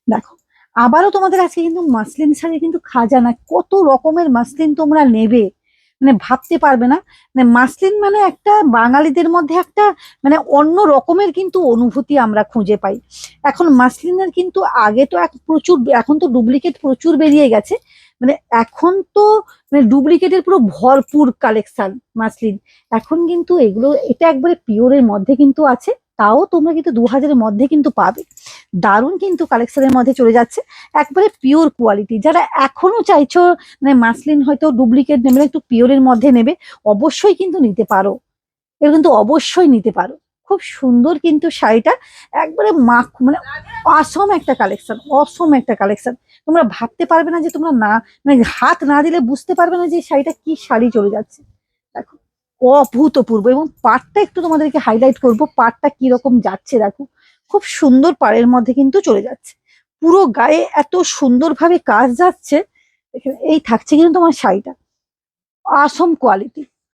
দেখো, আবারও তোমাদের আজকে কিন্তু মাসলিন শাড়ি কিন্তু খাজানা, কত রকমের মাসলিন তোমরা নেবে, মানে ভাবতে পারবে না। মানে মাসলিন মানে একটা বাঙালিদের মধ্যে একটা মানে অন্য রকমের কিন্তু অনুভূতি আমরা খুঁজে পাই। এখন মাসলিনের কিন্তু আগে তো এক প্রচুর, এখন তো ডুপ্লিকেট প্রচুর বেরিয়ে গেছে। মানে এখন তো মানে ডুপ্লিকেটের পুরো ভরপুর কালেকশন মাসলিন। এখন কিন্তু এগুলো, এটা একবারে পিওরের মধ্যে কিন্তু আছে, তাও তোমরা কিন্তু 2000-এর মধ্যে কিন্তু পাবে। দারুণ কিন্তু কালেকশনের মধ্যে চলে যাচ্ছে, একবারে পিওর কোয়ালিটি। যারা এখনো চাইছো মানে মাসলিন হয়তো ডুপ্লিকেট নেবে না, একটু পিওরের মধ্যে নেবে, অবশ্যই কিন্তু নিতে পারো। এটা কিন্তু অবশ্যই নিতে পারো। খুব সুন্দর কিন্তু শাড়িটা, একবারে মাখ মানে অসম একটা কালেকশন, অসম একটা কালেকশন। তোমরা ভাবতে পারবে না যে তোমরা না মানে হাত না দিলে বুঝতে পারবে না যে এই শাড়িটা কি শাড়ি চলে যাচ্ছে। দেখো, অভূতপূর্ব। এবং পাড়টা একটু তোমাদেরকে হাইলাইট করব, পাড়টা কি রকম যাচ্ছে দেখো, খুব সুন্দর পাড়ের মধ্যে কিন্তু চলে যাচ্ছে। পুরো গায়ে এত সুন্দরভাবে কাজ যাচ্ছে। এই থাকছে কিন্তু তোমার শাড়িটা, আসম কোয়ালিটি।